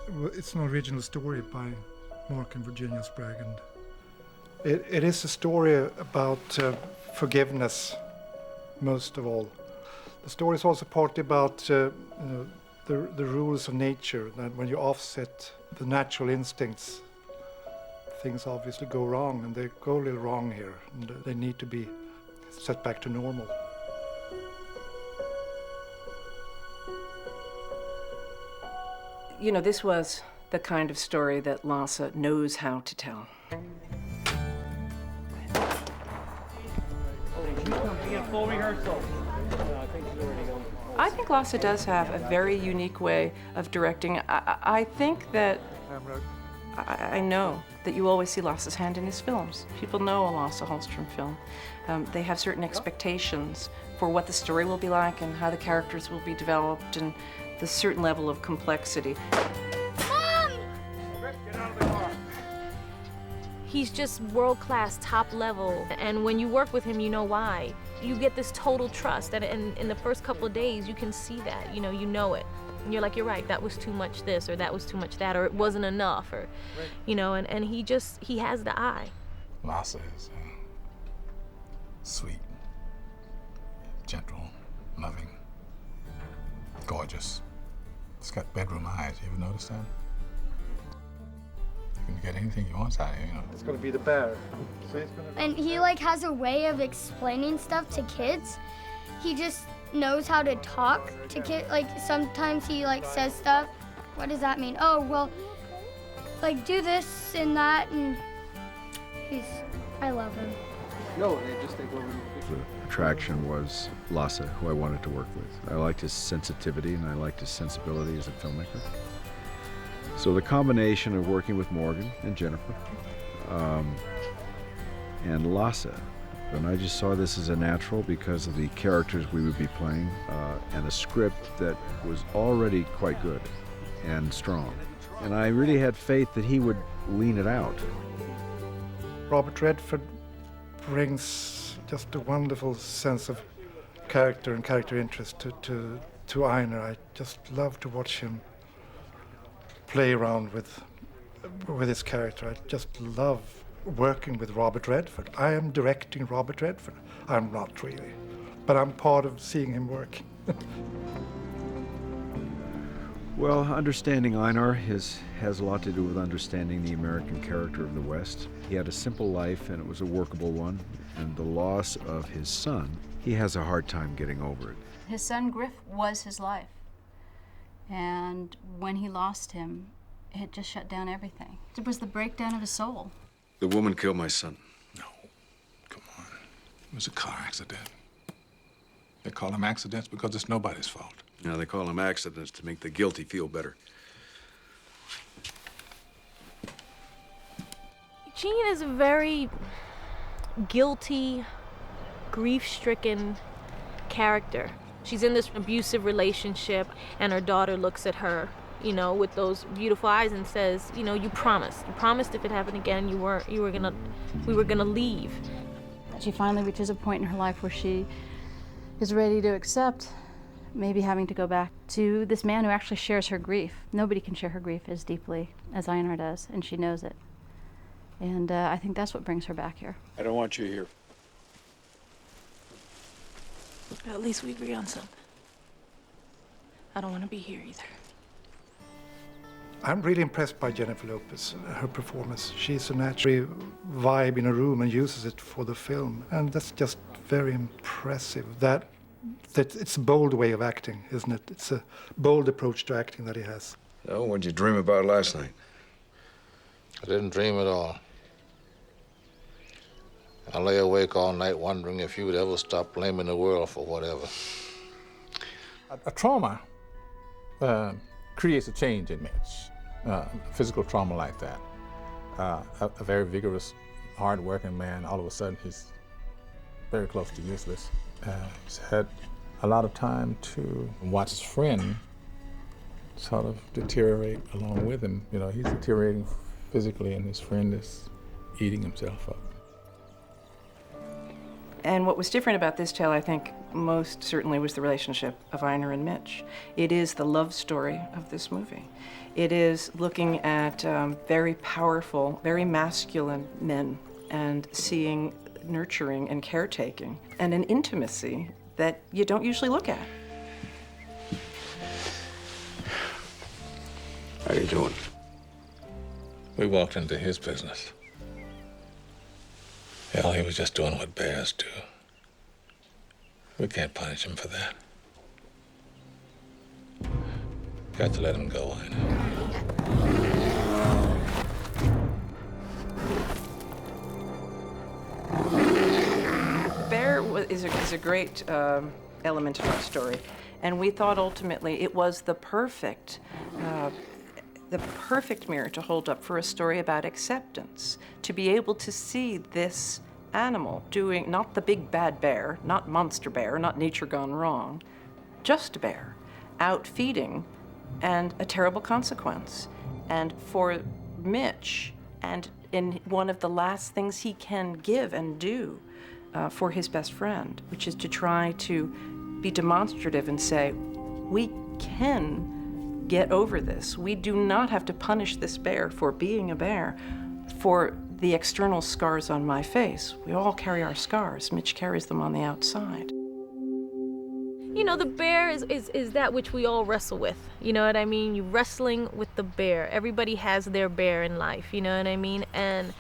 It's an original story by Mark and Virginia Sprague, and it is a story about forgiveness, most of all. The story is also partly about the rules of nature, that when you offset the natural instincts, things obviously go wrong, and they go a little wrong here, and they need to be set back to normal. You know, this was the kind of story that Lasse knows how to tell. Full rehearsal. I think Lasse does have a very unique way of directing. I think that I know that you always see Lasse's hand in his films. People know a Lasse Hallström film. They have certain expectations for what the story will be like and how the characters will be developed and the certain level of complexity. Mom! Get out of the car. He's just world-class, top level, and when you work with him, you know why. You get this total trust, and in the first couple of days, you can see that, you know it. And you're like, you're right, that was too much this, or that was too much that, or it wasn't enough, or, and he has the eye. Lasse is sweet, gentle, loving, gorgeous. It's got bedroom eyes. You ever notice that? You can get anything you want out of it, It's going to be the bear. So And he has a way of explaining stuff to kids. He just knows how to talk to kids. Sometimes he says stuff. What does that mean? Oh, well, do this and that, and I love him. No, they go over. The attraction was Lasse, who I wanted to work with. I liked his sensitivity and I liked his sensibility as a filmmaker. So the combination of working with Morgan and Jennifer and Lasse, and I just saw this as a natural because of the characters we would be playing and a script that was already quite good and strong. And I really had faith that he would lean it out. Robert Redford brings just a wonderful sense of character and character interest to Einar. I just love to watch him play around with his character. I just love working with Robert Redford. I am directing Robert Redford. I'm not really, but I'm part of seeing him work. Well, understanding Einar has a lot to do with understanding the American character of the West. He had a simple life, and it was a workable one. And the loss of his son, he has a hard time getting over it. His son, Griff, was his life. And when he lost him, it just shut down everything. It was the breakdown of his soul. The woman killed my son. No, come on. It was a car accident. They call them accidents because it's nobody's fault. Now they call them accidents to make the guilty feel better. Jean is a very guilty, grief-stricken character. She's in this abusive relationship, and her daughter looks at her, with those beautiful eyes and says, you promised if it happened again, we were gonna leave. She finally reaches a point in her life where she is ready to accept maybe having to go back to this man who actually shares her grief. Nobody can share her grief as deeply as Einar does, and she knows it. And I think that's what brings her back here. I don't want you here. At least we agree on something. I don't want to be here either. I'm really impressed by Jennifer Lopez, her performance. She's a natural vibe in a room and uses it for the film. And that's just very impressive. That it's a bold way of acting, isn't it? It's a bold approach to acting that he has. Oh, what'd you dream about last night? I didn't dream at all. I lay awake all night wondering if you would ever stop blaming the world for whatever. A trauma creates a change in Mitch. Physical trauma like that. A very vigorous, hard-working man, all of a sudden he's very close to useless. He's had a lot of time to watch his friend sort of deteriorate along with him. He's deteriorating physically, and his friend is eating himself up. And what was different about this tale, I think, most certainly was the relationship of Einar and Mitch. It is the love story of this movie. It is looking at very powerful, very masculine men and seeing nurturing and caretaking and an intimacy that you don't usually look at. How you doing? We walked into his business. Hell, he was just doing what bears do. We can't punish him for that. Got to let him go, I know. Bear is a great element of our story, and we thought ultimately it was the perfect mirror to hold up for a story about acceptance, to be able to see this animal doing, not the big bad bear, not monster bear, not nature gone wrong, just a bear, out feeding, and a terrible consequence. And for Mitch, and in one of the last things he can give and do for his best friend, which is to try to be demonstrative and say, we can get over this. We do not have to punish this bear for being a bear, for the external scars on my face. We all carry our scars. Mitch carries them on the outside. You know, the bear is that which we all wrestle with. You know what I mean? You're wrestling with the bear. Everybody has their bear in life, you know what I mean? And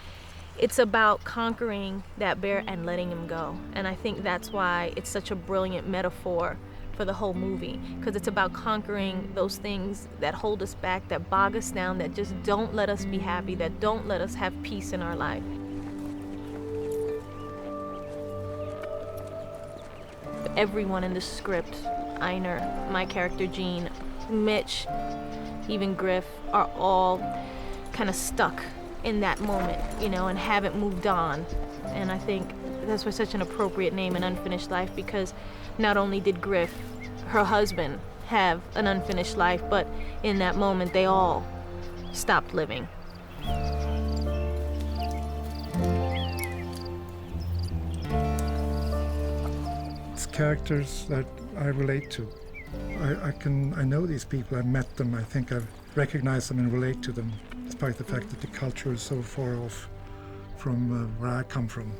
it's about conquering that bear and letting him go. And I think that's why it's such a brilliant metaphor for the whole movie, because it's about conquering those things that hold us back, that bog us down, that just don't let us be happy, that don't let us have peace in our life. Everyone in the script, Einar, my character Jean, Mitch, even Griff, are all kind of stuck in that moment, you know, and haven't moved on. And I think that's why such an appropriate name, An Unfinished Life, because not only did Griff, her husband, have an unfinished life, but in that moment they all stopped living. It's characters that I relate to. I know these people, I've met them, I think I've recognized them and relate to them, despite the fact that the culture is so far off from where I come from.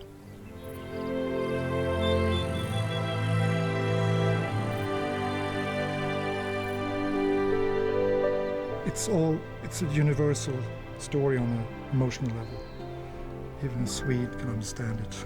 It's a universal story on an emotional level. Even a Swede can understand it.